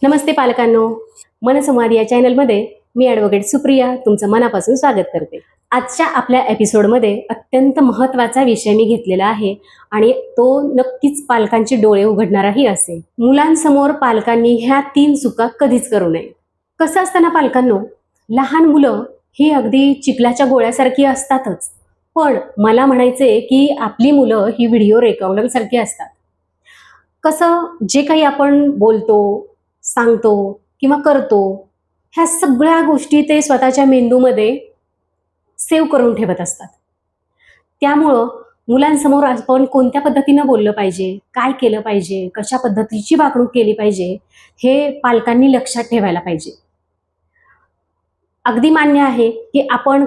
नमस्ते पालकांनो, मनसंवाद या चॅनलमध्ये मी ॲडव्होकेट सुप्रिया तुमचं मनापासून स्वागत करते. आजच्या आपल्या एपिसोडमध्ये अत्यंत महत्त्वाचा विषय मी घेतलेला आहे आणि तो नक्कीच पालकांचे डोळे उघडणाराही असेल. मुलांसमोर पालकांनी ह्या 3 चुका कधीच करू नये. कसं असतं ना पालकांनो, लहान मुलं ही अगदी चिखलाच्या गोळ्यासारखी असतातच, पण मला म्हणायचंय की आपली मुलं ही व्हिडिओ रेकॉर्डरसारखी असतात. कसं जे काही आपण बोलतो, सांगतो किंवा करतो, ह्या सगळ्या गोष्टी ते स्वतःच्या मेंदूमध्ये सेव्ह करून ठेवत असतात. त्यामुळं मुलांसमोर आपण कोणत्या पद्धतीनं बोललं पाहिजे, काय केलं पाहिजे, कशा पद्धतीची वागणूक केली पाहिजे, हे पालकांनी लक्षात ठेवायला पाहिजे. अगदी मान्य आहे की आपण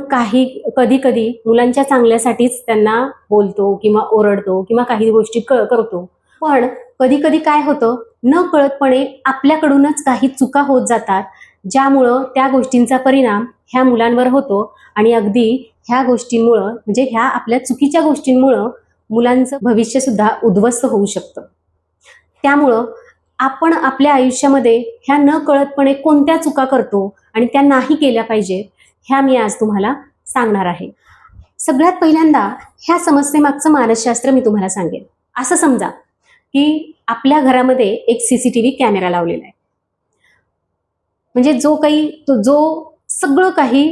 कधी-कधी मुलांच्या चांगल्यासाठीच त्यांना बोलतो किंवा ओरडतो किंवा काही गोष्टी करतो. पण कधी-कधी काय होतं, नकळतपणे आपल्याकडूनच काही चुका होत जातात, ज्यामुळं त्या गोष्टींचा परिणाम ह्या मुलांवर होतो आणि अगदी ह्या गोष्टींमुळं म्हणजे ह्या आपल्या चुकीच्या गोष्टींमुळं मुलांचं भविष्यसुद्धा उद्ध्वस्त होऊ शकतं. त्यामुळं आपण आपल्या आयुष्यामध्ये ह्या नकळतपणे कोणत्या चुका करतो आणि त्या नाही केल्या पाहिजे, ह्या मी आज तुम्हाला सांगणार आहे. सगळ्यात पहिल्यांदा ह्या समस्येमागचं मानसशास्त्र मी तुम्हाला सांगेन. असं समजा की आपल्या घरामध्ये एक सीसीटीव्ही कॅमेरा लावलेला आहे. म्हणजे जो सगळं काही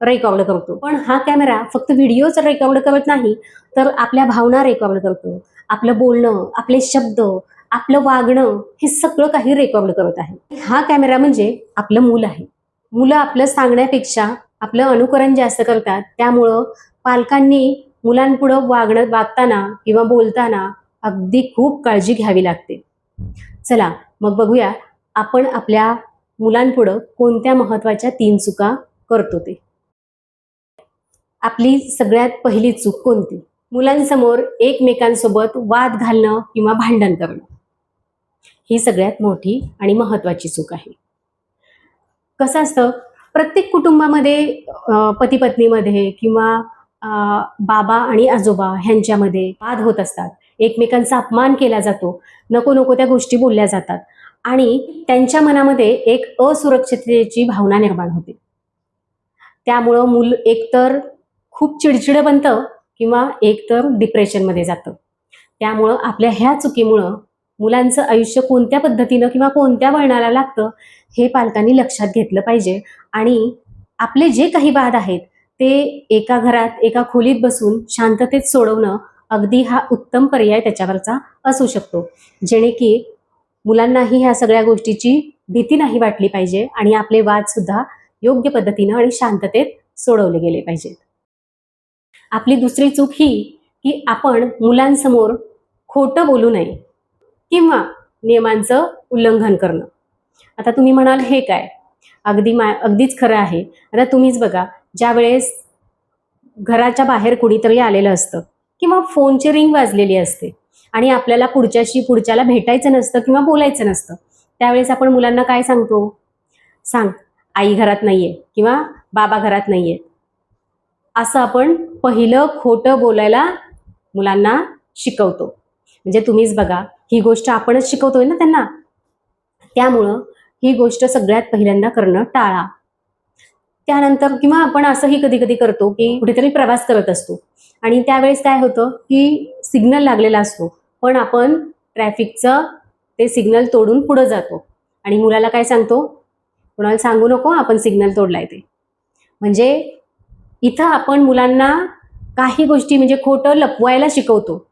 रेकॉर्ड करतो. पण हा कॅमेरा फक्त व्हिडिओच रेकॉर्ड करत नाही, तर आपल्या भावना रेकॉर्ड करतो. आपलं बोलणं, आपले शब्द, आपलं वागणं हे सगळं काही रेकॉर्ड करत आहे. हा कॅमेरा म्हणजे आपलं मूल आहे. मुलं आपलं सांगण्यापेक्षा आपलं अनुकरण जास्त करतात. त्यामुळं पालकांनी मुलांपुढं वागताना किंवा बोलताना अगदी खूप काळजी घ्यावी लागते. चला मग बघूया आपण आपल्या मुलांपुढं कोणत्या महत्त्वाच्या 3 चुका करतो ते. आपली सगळ्यात पहिली चूक कोणती? मुलांसमोर एकमेकांसोबत वाद घालणं किंवा भांडण करणं. ही सगळ्यात मोठी आणि महत्त्वाची चूक आहे. कसं असतं, प्रत्येक कुटुंबामध्ये पती पत्नीमध्ये किंवा बाबा आणि आजोबा ह्यांच्यामध्ये वाद होत असतात. एकमेकांचा अपमान केला जातो, नको नको त्या गोष्टी बोलल्या जातात आणि त्यांच्या मनामध्ये एक असुरक्षिततेची भावना निर्माण होते. त्यामुळं मूल एकतर खूप चिडचिड बनतं किंवा एकतर डिप्रेशनमध्ये जातं. त्यामुळं आपल्या ह्या चुकीमुळं मुलांचं आयुष्य कोणत्या पद्धतीनं किंवा कोणत्या वळणाला लागतं हे पालकांनी लक्षात घेतलं पाहिजे आणि आपले जे काही वाद आहेत ते एका घरात एका खोलीत बसून शांततेत सोडवणं अगदी हा उत्तम पर्याय त्याच्यावरचा असू शकतो, जेणे की मुलांनाही ह्या सगळ्या गोष्टीची भीती नाही वाटली पाहिजे आणि आपले वाद सुद्धा योग्य पद्धतीनं आणि शांततेत सोडवले गेले पाहिजेत. आपली दुसरी चूक ही की आपण मुलांसमोर खोटं बोलू नये किंवा नियमांचं उल्लंघन करणं. आता तुम्ही म्हणाल हे काय? अगदीच खरं आहे. आता तुम्हीच बघा, ज्या वेळेस घराच्या बाहेर कुणीतरी आलेलं असतं किंवा फोनची रिंग वाजलेली असते आणि आपल्याला पुढच्याला भेटायचं नसतं किंवा बोलायचं नसतं, त्यावेळेस आपण मुलांना काय सांगतो? सांग, आई घरात नाहीये किंवा बाबा घरात नाहीये. असं आपण पहिलं खोटं बोलायला मुलांना शिकवतो. म्हणजे तुम्हीच बघा, ही गोष्ट आपणच शिकवतोय ना त्यांना. त्यामुळं ही गोष्ट सगळ्यात पहिल्यांदा करणं टाळा. त्यानंतर किंवा आपण असंही कधी कधी करतो की कुठेतरी प्रवास करत असतो आणि त्यावेळेस काय होतं की सिग्नल लागलेला असतो, पण आपण ट्रॅफिकचं ते सिग्नल तोडून पुढे जातो आणि मुलाला काय सांगतो? कोणाला सांगू नको, आपण सिग्नल तोडलाय ते. म्हणजे इथं आपण मुलांना काही गोष्टी म्हणजे खोटं लपवायला शिकवतो.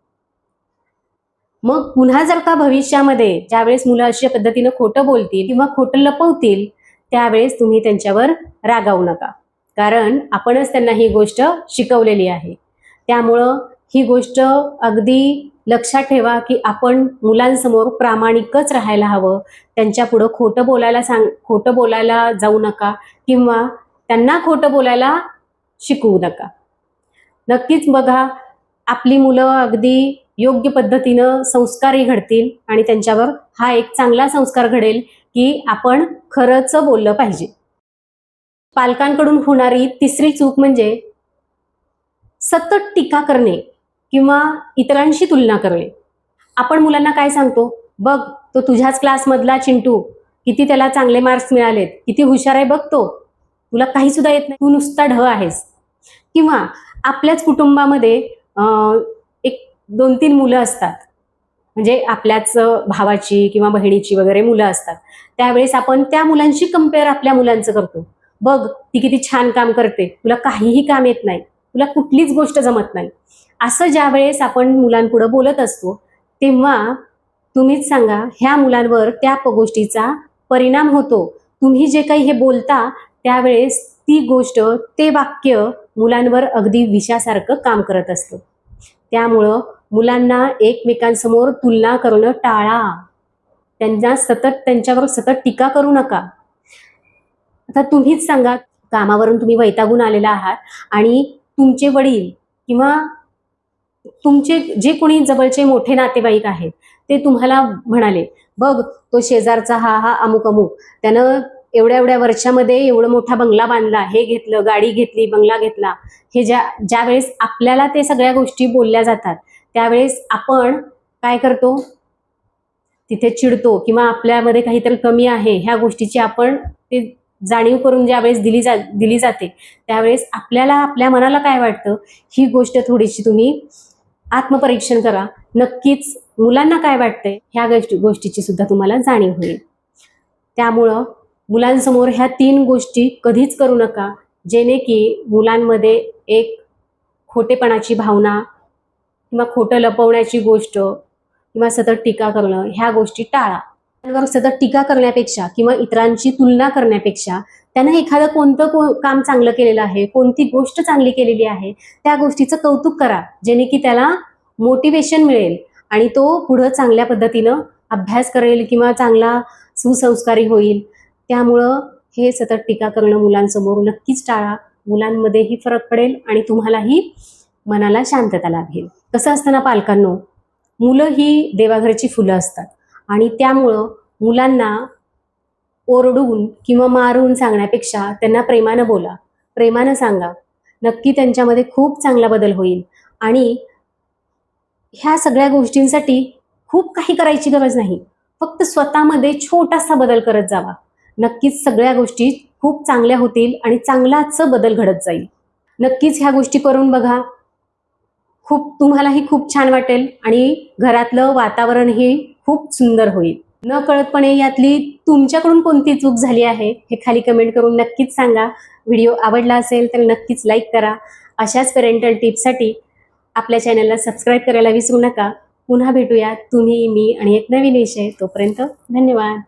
मग पुन्हा जर का भविष्यामध्ये ज्यावेळेस मुलं अशा पद्धतीनं खोटं बोलतील किंवा खोटं लपवतील, त्यावेळेस तुम्ही त्यांच्यावर रागावू नका, कारण आपणच त्यांना ही गोष्ट शिकवलेली आहे. त्यामुळं ही गोष्ट अगदी लक्षात ठेवा की आपण मुलांसमोर प्रामाणिकच राहायला हवं. त्यांच्यापुढं खोटं बोलायला जाऊ नका किंवा त्यांना खोटं बोलायला शिकवू नका. नक्कीच बघा, आपली मुलं अगदी योग्य पद्धतीनं संस्कारही घडतील आणि त्यांच्यावर हा एक चांगला संस्कार घडेल की आपण खरंच बोललं पाहिजे. पालकांकडून होणारी तिसरी चूक म्हणजे सतत टीका करणे किंवा इतरांशी तुलना करणे. आपण मुलांना काय सांगतो? बघ, तो तुझ्याच क्लासमधला चिंटू किती त्याला चांगले मार्क्स मिळालेत, किती हुशार आहे बघ तो, तुला काही सुद्धा येत नाही, तू नुसता ढ आहेस. किंवा आपल्याच कुटुंबामध्ये एक 2-3 मुलं असतात, म्हणजे आपल्याच भावाची किंवा बहिणीची वगैरे मुलं असतात. त्यावेळेस आपण त्या मुलांशी कंपेअर आपल्या मुलांचं करतो. बघ ती किती छान काम करते, तुला काहीही काम येत नाही, तुला कुठलीच गोष्ट जमत नाही. असं ज्या वेळेस आपण मुलांपुढे बोलत असतो, तेव्हा तुम्हीच सांगा ह्या मुलांवर त्या गोष्टीचा परिणाम होतो. तुम्ही जे काही हे बोलता त्यावेळेस ती गोष्ट, ते वाक्य मुलांवर अगदी विषासारखं काम करत असतं. त्यामुळं मुलांना एकमेकांसमोर तुलना करणं टाळा. त्यांच्यावर सतत टीका करू नका. आता तुम्हीच सांगा, कामावरून तुम्ही वैतागून आलेला आहात आणि तुमचे वडील किंवा तुमचे जे कोणी जवळचे मोठे नातेवाईक आहेत ते तुम्हाला म्हणाले, बघ तो शेजारचा हा अमुक अमुक, त्यानं एवढ्या एवढ्या वर्षामध्ये एवढा मोठा बंगला बांधला, हे घेतलं, गाडी घेतली, बंगला घेतला. हे ज्या वेळेस आपल्याला ते सगळ्या गोष्टी बोलल्या जातात त्यावेळेस आपण काय करतो, तिथे चिडतो किंवा आपल्यामध्ये काहीतरी कमी आहे ह्या गोष्टीची आपण ते जाणीव करून ज्यावेळेस दिली जाते त्यावेळेस आपल्याला आपल्या मनाला काय वाटतं, ही गोष्ट थोडीशी तुम्ही आत्मपरीक्षण करा. नक्कीच मुलांना काय वाटतंय ह्या गोष्टीची सुद्धा तुम्हाला जाणीव होईल. त्यामुळं मुलांसमोर ह्या 3 गोष्टी कधीच करू नका, जेणे की मुलांमध्ये एक खोटेपणाची भावना किंवा खोटं लपवण्याची गोष्ट किंवा सतत टीका करणं ह्या गोष्टी टाळा. त्यांवर सतत टीका करण्यापेक्षा किंवा इतरांची तुलना करण्यापेक्षा त्यानं एखादं कोणतं काम चांगलं केलेलं आहे, कोणती गोष्ट चांगली केलेली आहे, त्या गोष्टीचं कौतुक करा, जेणे की त्याला मोटिवेशन मिळेल आणि तो पुढं चांगल्या पद्धतीनं अभ्यास करेल किंवा चांगला सुसंस्कारी होईल. त्यामुळं हे सतत टीका करणं मुलांसमोर नक्कीच टाळा. मुलांमध्येही फरक पडेल आणि तुम्हालाही मनाला शांतता लाभेल. कसं असतं ना पालकांनो, मुलं ही देवाघरची फुलं असतात आणि त्यामुळं मुलांना ओरडून किंवा मारून सांगण्यापेक्षा त्यांना प्रेमानं बोला, प्रेमानं सांगा. नक्की त्यांच्यामध्ये खूप चांगला बदल होईल. आणि ह्या सगळ्या गोष्टींसाठी खूप काही करायची गरज नाही, फक्त स्वतःमध्ये छोटासा बदल करत जावा. नक्कीच सगळ्या गोष्टी खूप चांगल्या होतील आणि चांगलाच बदल घडत जाईल. नक्कीच ह्या गोष्टी करून बघा, तुम्हालाही खूप छान वाटेल आणि घरातलं वातावरणही खूप सुंदर होईल. न कळतपणे यातली तुमच्याकडून कोणती चूक झाली आहे हे खाली कमेंट करून नक्कीच सांगा. व्हिडिओ आवडला असेल तर नक्कीच लाईक करा. अशाच पेरेंटल टिप्ससाठी आपल्या चॅनलला सबस्क्राईब करायला विसरू नका. पुन्हा भेटूया तुम्ही, मी आणि एक नवीन विषय. तोपर्यंत धन्यवाद.